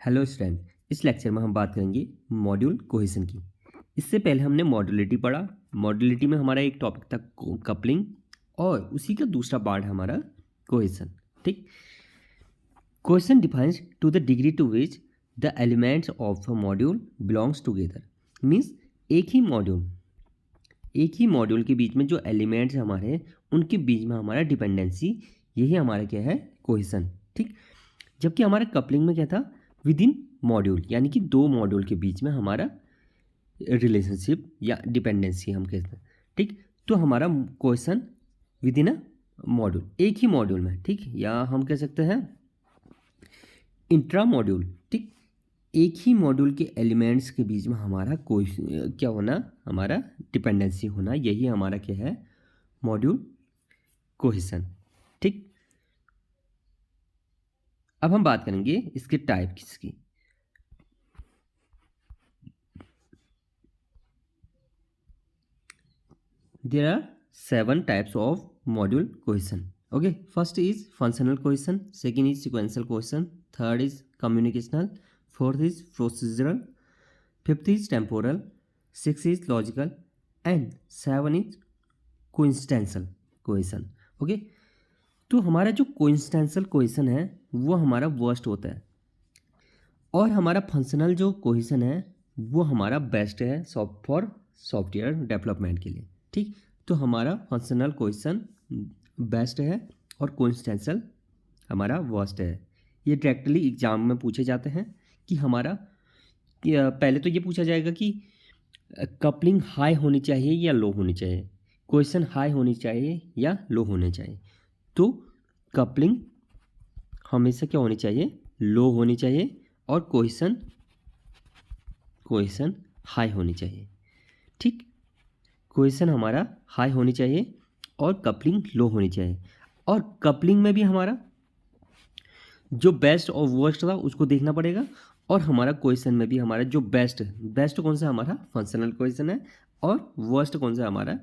Hello student, इस lecture में हम बात करेंगे मॉड्यूल कोहेसन की। इससे पहले हमने मॉड्यूलिटी पढ़ा। मॉड्यूलिटी में हमारा एक टॉपिक था कपलिंग और उसी का दूसरा पार्ट हमारा कोहेसन। ठीक, cohesion defines to the degree to which the elements of a module belongs together. Means एक ही मॉड्यूल के बीच में जो एलिमेंट्स हमारे उनके बीच में हमारा डिपेंडेंसी, यही हमारा क्या है, कोहेसन। ठीक, जबकि हमारा कपलिंग में क्या था, विद इन मॉड्यूल, यानी कि दो मॉड्यूल के बीच में हमारा रिलेशनशिप या डिपेंडेंसी हम कहते हैं। ठीक, तो हमारा cohesion with in a module, एक ही मॉड्यूल में। ठीक, या हम कह सकते हैं इंट्रा मॉड्यूल। ठीक, एक ही मॉड्यूल के एलिमेंट्स के बीच में हमारा कोई क्या होना, हमारा डिपेंडेंसी होना, यही हमारा क्या है, मॉड्यूल कोहेसन। ठीक, अब हम बात करेंगे इसके टाइप किसकी। There are 7 types of module cohesion. Okay, first is functional cohesion, second is sequential cohesion, third is communicational, fourth is procedural, fifth is temporal, sixth is logical, and 7 is coincidental cohesion. Okay, तो हमारा जो coincidental cohesion है वो हमारा worst होता है, और हमारा फंक्शनल जो कोहेसन है वो हमारा बेस्ट है फॉर सॉफ्टवेयर डेवलपमेंट के लिए। ठीक, तो हमारा फंक्शनल कोहेसन बेस्ट है और कोइंसिडेंशियल हमारा वर्स्ट है। ये डायरेक्टली एग्जाम में पूछे जाते हैं कि हमारा पहले तो ये पूछा जाएगा कि कपलिंग हाई होनी चाहिए या लो होनी चाहिए, कोहेसन हाई होनी चाहिए या लो होने चाहिए। तो कपलिंग हमेशा क्या होनी चाहिए, लो होनी चाहिए, और कोहेसन हाई होनी चाहिए। ठीक, कोहेसन हमारा हाई होनी चाहिए और कपलिंग लो होनी चाहिए। और कपलिंग में भी हमारा जो बेस्ट और वर्स्ट था उसको देखना पड़ेगा, और हमारा कोहेसन में भी हमारा जो बेस्ट कौन सा हमारा फंक्शनल कोहेसन है, और वर्स्ट कौन सा हमारा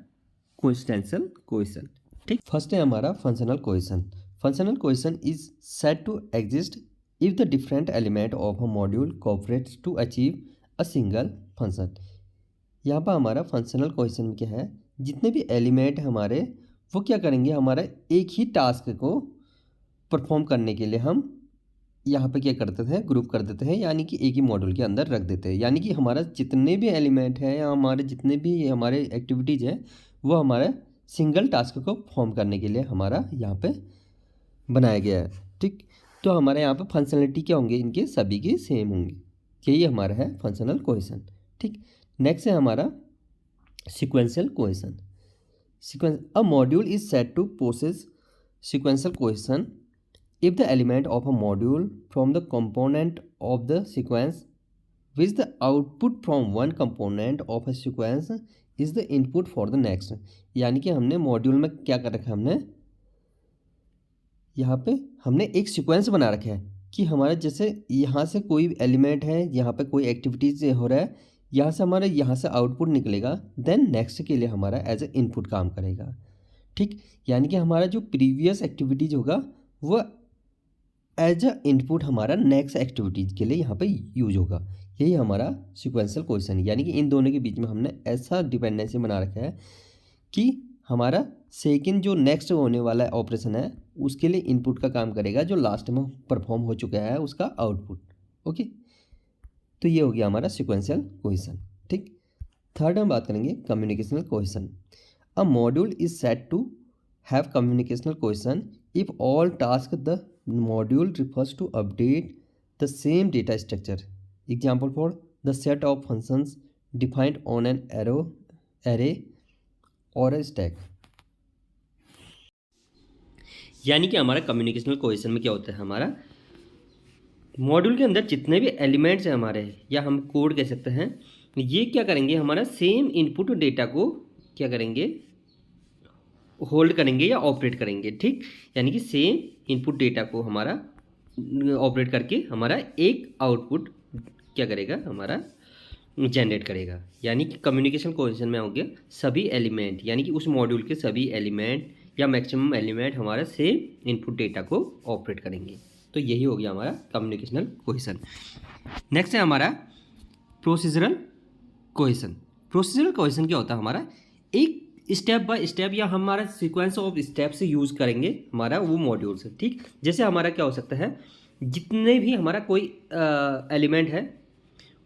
कोइंसिडेंशियल कोहेसन। ठीक, फर्स्ट है हमारा functional cohesion. Functional cohesion is said to exist if the different element of a module cooperates to achieve a single function. यहाँ पर हमारा फंक्शनल कोहेसन में क्या है, जितने भी एलिमेंट हमारे वो क्या करेंगे, हमारा एक ही टास्क को परफॉर्म करने के लिए हम यहाँ पे क्या करते थे, ग्रुप कर देते हैं, यानी कि एक ही मॉड्यूल के अंदर रख देते हैं। यानी कि हमारा जितने भी एलिमेंट हैं या हमारे जितने भी हमारे एक्टिविटीज़ हैं वो हमारे सिंगल टास्क को परफॉर्म करने के लिए हमारा यहाँ पे बनाया गया है। ठीक, तो हमारे यहाँ पे फंक्शनलिटी क्या होंगे, इनके सभी के सेम होंगे, यही हमारा है फंक्शनल कोहेसन। ठीक, नेक्स्ट है हमारा sequential cohesion. A module is said to possess sequential cohesion if the element of a module from the component of the sequence which the output from one component of a sequence is the input for the next। यानी कि हमने module में क्या कर रखा है, हमने यहाँ पे हमने एक सीक्वेंस बना रखा है कि हमारा जैसे यहाँ से कोई एलिमेंट है, यहाँ पे कोई एक्टिविटीज हो रहा है, यहाँ से हमारा यहाँ से आउटपुट निकलेगा, देन नेक्स्ट के लिए हमारा एज ए इनपुट काम करेगा। ठीक, यानी कि हमारा जो प्रीवियस एक्टिविटीज होगा वो एज अ इनपुट हमारा नेक्स्ट एक्टिविटीज के लिए यहाँ पे यूज होगा। यही हमारा सीक्वेंशियल कोहेसन है। यानी कि इन दोनों के बीच में हमने ऐसा डिपेंडेंसी बना रखा है कि हमारा सेकंड जो नेक्स्ट होने वाला ऑपरेशन है उसके लिए इनपुट का काम करेगा, जो लास्ट में परफॉर्म हो चुका है उसका आउटपुट। ओके, तो ये हो गया हमारा सीक्वेंशियल कोहेसन। ठीक, थर्ड हम बात करेंगे communicational cohesion. A module is said to have communicational cohesion if all tasks the module refers to update the same data structure। Example for the set of functions defined on an array or a stack। यानी कि हमारा communicational cohesion में क्या होता है, हमारा module के अंदर जितने भी एलिमेंट्स हैं हमारे, या हम कोड कह सकते हैं, ये क्या करेंगे, हमारा सेम इनपुट डेटा को क्या करेंगे, होल्ड करेंगे या ऑपरेट करेंगे। ठीक, यानी कि सेम इनपुट डेटा को हमारा ऑपरेट करके हमारा एक आउटपुट क्या करेगा, हमारा जनरेट करेगा। यानी कि कम्युनिकेशन कोहेसन में हो गया सभी एलिमेंट, यानी कि उस मॉड्यूल के सभी एलिमेंट या मैक्सिमम एलिमेंट हमारा सेम इनपुट डेटा को ऑपरेट करेंगे। तो यही हो गया हमारा कम्युनिकेशनल कोहेसन। नेक्स्ट है हमारा प्रोसीजरल कोहेसन। प्रोसीजरल कोहेसन क्या होता है हमारा, एक स्टेप बाय स्टेप या हमारा सीक्वेंस ऑफ स्टेप से यूज़ करेंगे हमारा वो मॉड्यूल्स है। ठीक, जैसे हमारा क्या हो सकता है, जितने भी हमारा कोई एलिमेंट है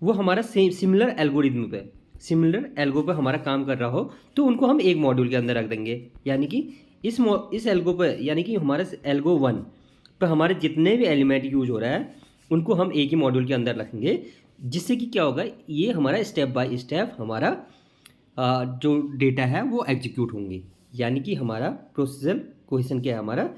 वो हमारा सिमिलर एल्गोरिदम पे हमारा काम कर रहा हो तो उनको हम एक मॉड्यूल के अंदर रख देंगे। यानी कि इस एल्गो पे, यानी कि हमारे एल्गो 1 पे हमारे जितने भी एलिमेंट यूज हो रहा है उनको हम एक ही मॉड्यूल के अंदर रखेंगे, जिससे कि क्या होगा, ये हमारा स्टेप बाय स्टेप हमारा जो डेटा है वो एग्जीक्यूट होंगे। यानी कि हमारा प्रोसीजरल कोहेसन क्या है, हमारा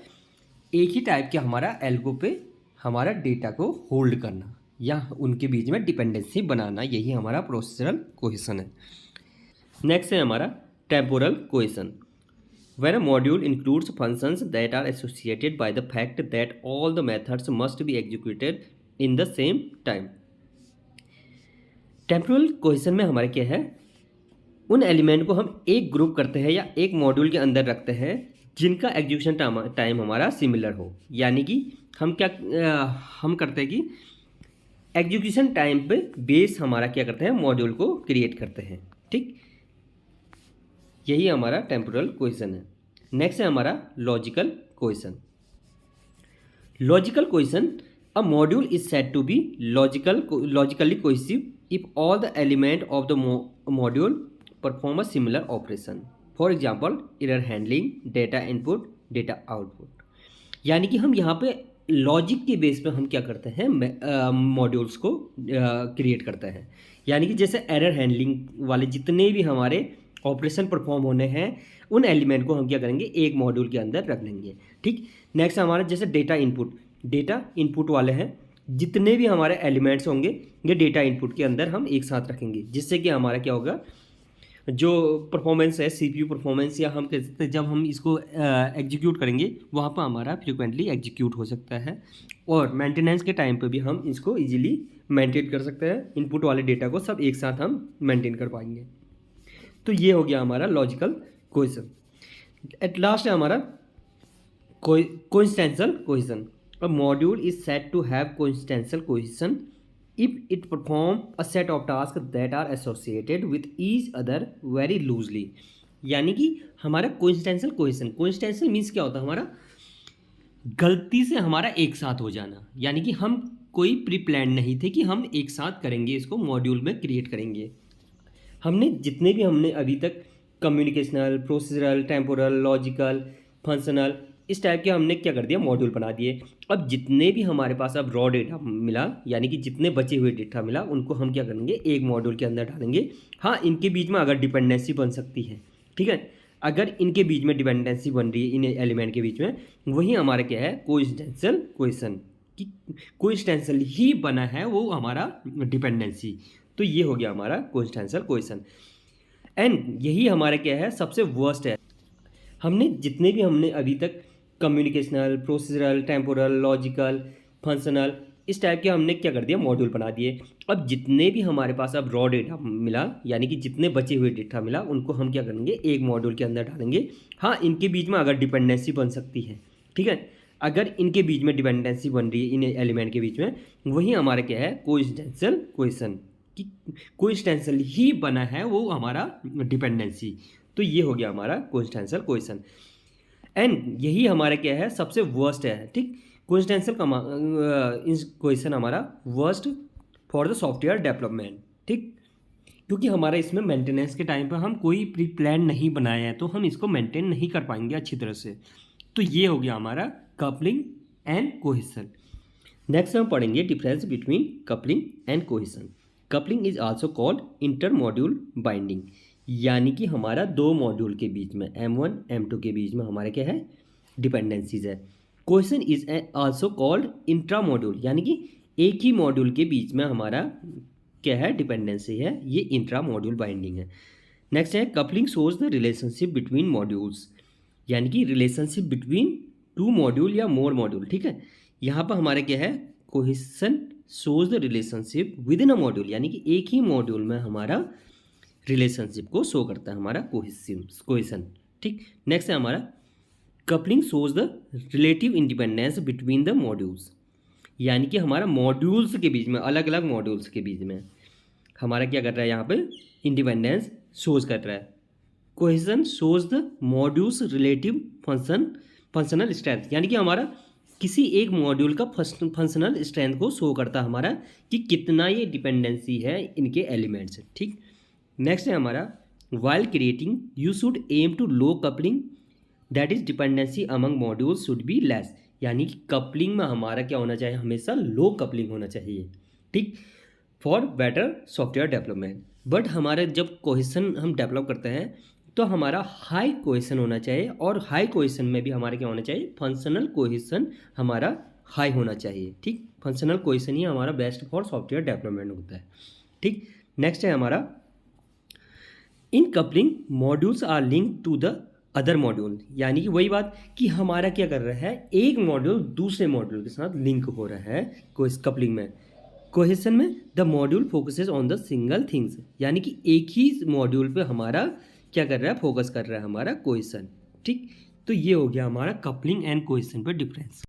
एक ही टाइप के हमारा एल्गो पे हमारा डेटा को होल्ड करना या उनके बीच में डिपेंडेंसी बनाना, यही हमारा प्रोसीजरल कोहेसन है। नेक्स्ट है हमारा temporal cohesion. When a module includes functions that are associated by the fact that all the methods must be executed in the same time. Temporal cohesion में हमारा क्या है, उन एलिमेंट को हम एक ग्रुप करते हैं या एक मॉड्यूल के अंदर रखते हैं जिनका एग्जीक्यूशन टाइम हमारा सिमिलर हो। यानी कि हम करते हैं कि एग्जीक्यूशन टाइम पे बेस हमारा क्या करते हैं, मॉड्यूल को क्रिएट करते हैं। ठीक, यही हमारा टेम्पोरल कोहेसन है। नेक्स्ट है हमारा logical cohesion. Logical cohesion, a module is said to be logically cohesive if all the element of the module perform a similar operation. For example error handling, data input, data output. यानी कि हम यहाँ पे logic के base पे हम क्या करते हैं, मॉड्यूल्स को क्रिएट करते हैं। यानी कि जैसे एरर हैंडलिंग वाले जितने भी हमारे ऑपरेशन परफॉर्म होने हैं उन एलिमेंट को हम क्या करेंगे, एक मॉड्यूल के अंदर रख लेंगे। ठीक, नेक्स्ट हमारा जैसे डेटा इनपुट वाले हैं, जितने भी हमारे एलिमेंट्स होंगे ये डेटा इनपुट के अंदर हम एक साथ रखेंगे, जिससे कि हमारा क्या होगा, जो परफॉर्मेंस है सीपीयू परफॉर्मेंस, या हम कह सकते हैं जब हम इसको एग्जीक्यूट करेंगे वहाँ पर हमारा फ्रिक्वेंटली एग्जीक्यूट हो सकता है, और मेंटेनेंस के टाइम पे भी हम इसको इजीली मेंटेन कर सकते हैं। इनपुट वाले डेटा को सब एक साथ हम मेंटेन कर पाएंगे। तो ये हो गया हमारा लॉजिकल कोहेसन। एट लास्ट है हमारा coincidental cohesion. A module is said to have coincidental cohesion if it perform a set of tasks that are associated with each other very loosely। यानी कि हमारा कोइंसिडेंशियल कोहेसन, कोइंसिडेंशियल मीन्स क्या होता है, हमारा गलती से हमारा एक साथ हो जाना। यानी कि हम कोई प्री प्लान नहीं थे कि हम एक साथ करेंगे, इसको मॉड्यूल में क्रिएट करेंगे। हमने अभी तक communicational, procedural, temporal, logical, functional, इस टाइप के हमने क्या कर दिया, मॉड्यूल बना दिए। अब जितने भी हमारे पास अब रॉ डेटा मिला, यानी कि जितने बचे हुए डेटा मिला, उनको हम क्या करेंगे, एक मॉड्यूल के अंदर डालेंगे। हाँ, इनके बीच में अगर डिपेंडेंसी बन सकती है, ठीक है, अगर इनके बीच में डिपेंडेंसी बन रही है इन एलिमेंट के बीच में, वही हमारा क्या है, कोइंसिडेंशियल कोहेसन, कि कोइंसिडेंशियल ही बना है वो हमारा डिपेंडेंसी। तो ये हो गया हमारा कोइंसिडेंशियल कोहेसन। एंड यही हमारा क्या है, सबसे वर्स्ट है। हमने अभी तक communicational, procedural, temporal, logical, functional, इस टाइप के हमने क्या कर दिया, मॉड्यूल बना दिए। अब जितने भी हमारे पास अब रॉ डेटा मिला, यानी कि जितने बचे हुए डेटा मिला, उनको हम क्या करेंगे, एक मॉड्यूल के अंदर डालेंगे। हाँ, इनके बीच में अगर डिपेंडेंसी बन सकती है, ठीक है, अगर इनके बीच में डिपेंडेंसी बन रही है इन एलिमेंट के बीच में, वही हमारा क्या है, कोइंसिडेंशियल कोहेसन, कि कोइंसिडेंशियल ही बना है वो हमारा डिपेंडेंसी। तो ये हो गया हमारा कोइंसिडेंशियल कोहेसन। एंड यही हमारा क्या है, सबसे वर्स्ट है। ठीक, कोइंसिडेंशियल कोहेसन हमारा worst for the software development. ठीक, क्योंकि हमारा इसमें मेंटेनेंस के टाइम पर हम कोई प्री प्लान नहीं बनाया है, तो हम इसको मेंटेन नहीं कर पाएंगे अच्छी तरह से। तो ये हो गया हमारा कपलिंग एंड कोहेसन। नेक्स्ट हम पढ़ेंगे difference between coupling and cohesion. Coupling is also called inter module binding. यानी कि हमारा दो मॉड्यूल के बीच में, M1 M2 के बीच में हमारे क्या है, डिपेंडेंसीज है। Cohesion is also called intra module, यानी कि एक ही मॉड्यूल के बीच में हमारा क्या है, डिपेंडेंसी है, ये इंट्रा मॉड्यूल बाइंडिंग है। नेक्स्ट है coupling shows the relationship between modules, यानी कि रिलेशनशिप बिटवीन टू मॉड्यूल या मोर मॉड्यूल। ठीक है, यहाँ पर हमारे क्या है, cohesion shows the relationship with in a module, यानी कि एक ही मॉड्यूल में हमारा रिलेशनशिप को शो करता है हमारा कोहेसन। ठीक, नेक्स्ट है हमारा coupling shows the relative independence between the modules. यानी कि हमारा मॉड्यूल्स के बीच में, अलग अलग मॉड्यूल्स के बीच में हमारा क्या कर रहा है यहाँ पे, इंडिपेंडेंस शोज कर रहा है। Cohesion shows the modules relative functional strength, यानी कि हमारा किसी एक मॉड्यूल का फंक्शनल स्ट्रेंथ को शो करता है हमारा कि कितना ये डिपेंडेंसी है इनके एलिमेंट्स। ठीक, नेक्स्ट है हमारा while creating you should aim to low coupling that is dependency among modules should be less, यानी कि कपलिंग में हमारा क्या होना चाहिए, हमेशा लो कपलिंग होना चाहिए। ठीक, for better software development. But हमारे जब कोहेसन हम डेवलप करते हैं तो हमारा हाई कोहेसन होना चाहिए, और हाई कोहेसन में भी हमारा क्या होना चाहिए, फंक्शनल कोहेसन हमारा हाई होना चाहिए। ठीक, फंक्शनल कोहेसन ही हमारा बेस्ट फॉर सॉफ्टवेयर डेवलपमेंट होता है। ठीक, नेक्स्ट है हमारा in coupling modules are link to the other module, यानी कि वही बात कि हमारा क्या कर रहा है, एक मॉड्यूल दूसरे मॉड्यूल के साथ लिंक हो रहा है कपलिंग में। कोहेसन में the module focuses on the single things, यानी कि एक ही मॉड्यूल पे हमारा क्या कर रहा है, फोकस कर रहा है हमारा कोहेसन। ठीक, तो ये हो गया हमारा कपलिंग एंड कोहेसन पे डिफरेंस।